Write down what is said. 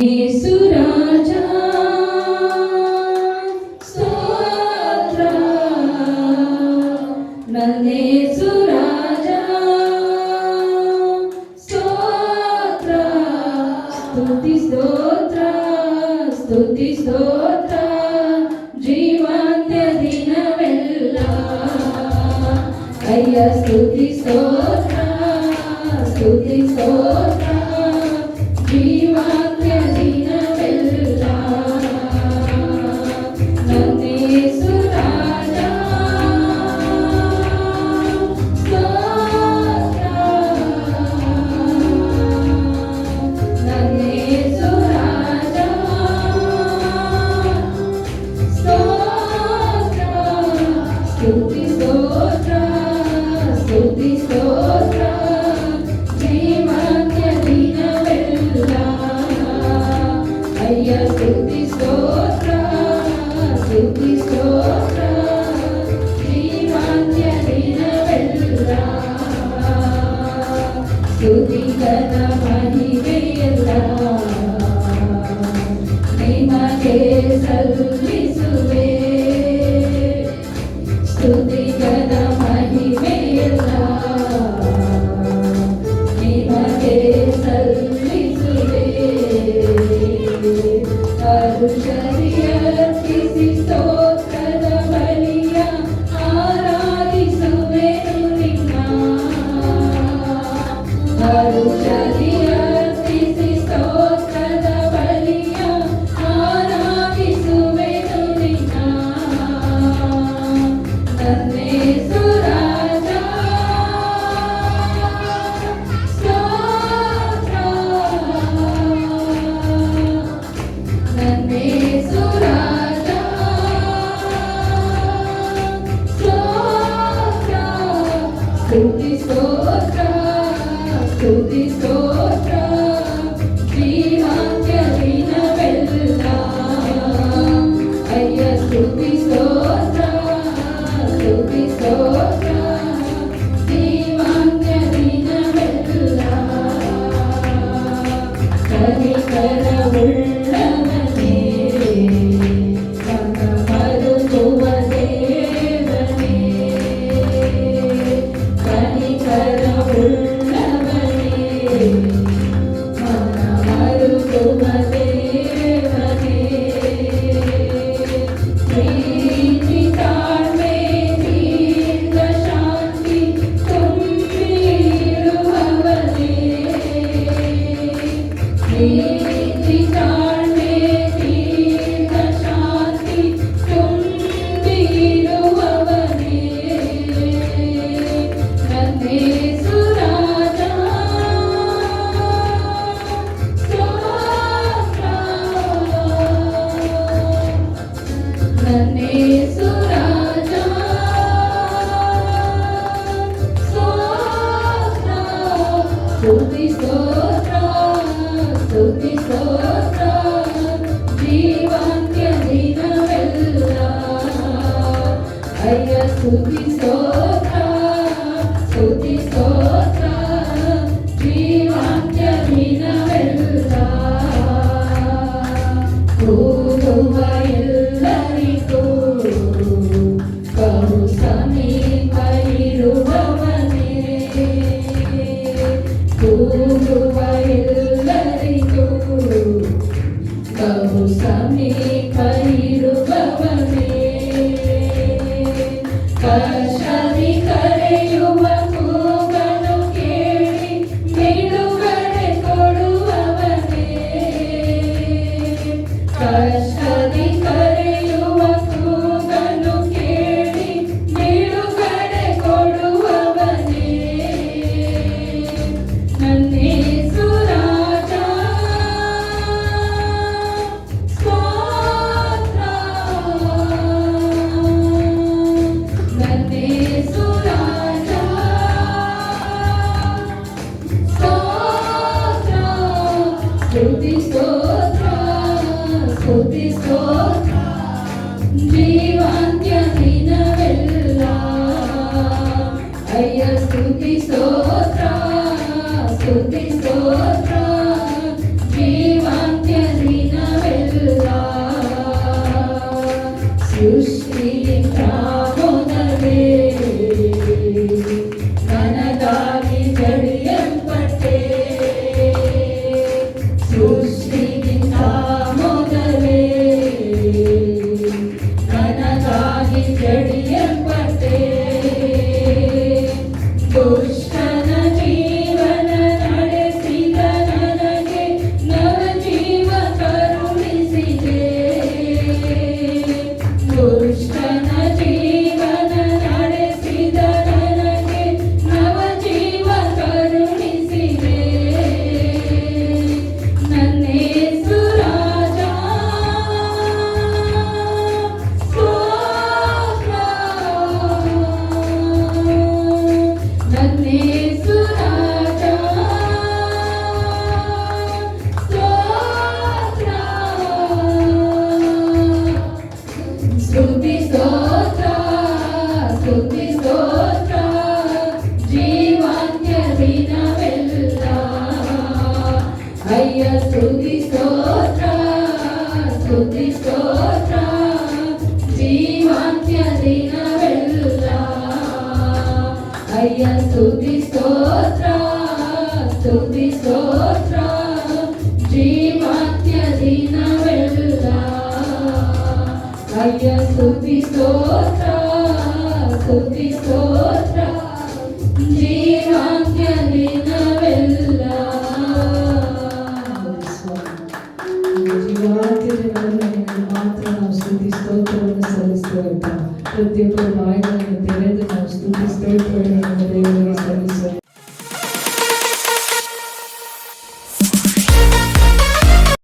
యేసురాజా స్తోత్ర నందేసురాజా స్తోత్ర స్తుతి స్తోత్ర స్తుతి స్తోత్ర జీవాంత్య దినವೆಲ್ಲ అయ్య స్తుతి స్తోత్ర స్తుతి స్తోత్ర జీవాంత్య దినವೆಲ್ಲ నందేసురాజా స్తోత్ర నందేసురాజా స్తోత్ర స్తుతి స్తోత్ర స్తుతి స్తోత్ర జీవాంత్య దినವೆಲ್ಲ అయ్య స్తుతి స్తోత్ర స్తుతి స్తోత్ర జీవాంత్య దినವೆಲ್ಲ స్తుతి ఘన ಮಹಿಮೆಯೆಲ್ಲ ನಿಮಗೆ ಸಲ್ಲಿಸುವೆ స్తుతి ఘన మహిಮೆಯೆಲ್ಲ ನಿಮಗೆ ಸಲ್ಲಿಸುವೆ ಅರುಷರಿಯರ್ಪಿಸಿ ಸ್ತೋತ್ರದ ಬಲಿಯ ಆರಾಧಿಸುವೆನು ನಿನ್ನ ಅರುಷರಿಯರ್ಪಿಸಿ ಸ್ತೋತ್ರದ ಬಲಿಯ ಆರಾಧಿಸುವೆನು ನಿನ್ನ నందేసురాజా స్తోత్ర నందేసురాజా స్తోత్ర స్తుతి స్తోత్ర స్తుతి స్తోత్ర జీవాంత్య దినವೆಲ್ಲ అయ్య స్తుతి స్తోత్ర స్తుతి స్తోత్ర జీవాంత్య దినವೆಲ್ಲ కనికరముಳ್ಳవనే మరుతువ దేవనే కనికరముಳ್ಳవనే మరుతువ దేవనే ప్రీతి ತಾಳ್ಮೆ ದೀರ್ಘ ಶಾಂತಿ ತುಂಬಿರುವವನೇ ಪ್ರೀತಿ ತಾಳ್ಮೆ ದೀರ್ಘ ಶಾಂತಿ ತುಂಬಿರುವವನೇ నందేసురాజా స్తోత్ర నందేసురాజా స్తోత్ర స్తుతి స్తోత్ర స్తుతి స్తోత్ర జీవాంత్య దినವೆಲ್ಲ అయ్య స్తుతి స్తోత్ర స్తుతి స్తోత్ర జీవాంత్య దినವೆಲ್ಲ ಕೂಗುವ ಎಲ್ಲರಿಗೂ ಬಹು ಸಮೀಪ ಇರುವವನೇ ಕೂಗುವ ಎಲ್ಲರಿಗೂ ಬಹು ಸಮೀಪ ಇರುವವನೇ ಕಷ್ಟದಿ ಕರೆಯುವ ಕೂಗನು ಕೇಳಿ ಬಿಡುಗಡೆ ಕೊಡುವವನೇ ಕಷ್ಟದಿ ಕರೆಯುವ ಕೂಗನು ಕೇಳಿ ಬಿಡುಗಡೆ ಕೊಡುವವನೇ నందేసురాజా స్తోత్ర నందేసురాజా స్తోత్ర స్తుతి స్తోత్ర స్తుతి స్తోత్ర జీవాంత్య దినವೆಲ್ಲ అయ్య స్తుతి స్తోత్ర స్తుతి స్తోత్ర జీవాంత్య ದುಷ್ಟನ ಜೀವನ ನಡೆಸಿದ ನನಗೆ ನವ ಜೀವ ಕರುಣಿಸಿದೆ ದುಷ್ಟನ ಜೀವನ ನಡೆಸಿದ ನನಗೆ ನವ ಜೀವ ಕರುಣಿಸಿದೆ ನನ್ನೇಸು ರಾಜ ಸ್ತೋತ್ರ ನನ್ನೇಸು ರಾಜ ಸ್ತೋತ್ರ ಸ್ತುತಿ ಸ್ತೋತ್ರ ಸ್ತುತಿ ಸ್ತೋತ್ರ ಜೀವಾಂತ್ಯ ದಿನವೆಲ್ಲ ಅಯ್ಯ ಸ್ತುತಿ ಸ್ತೋತ್ರ ಸ್ತುತಿ ಸ್ತೋತ್ರ ಜೀವಾಂತ್ಯ ದಿನವೆಲ್ಲ ಅಯ್ಯ ಸ್ತುತಿ ಸ್ತೋತ್ರ ಸ್ತುತಿ ಸ್ತೋತ್ರ ಜೀವಾಂತ್ಯ ದಿನವೆಲ್ಲ ಅಯ್ಯ ಸ್ತುತಿ ಸ್ತೋತ್ರ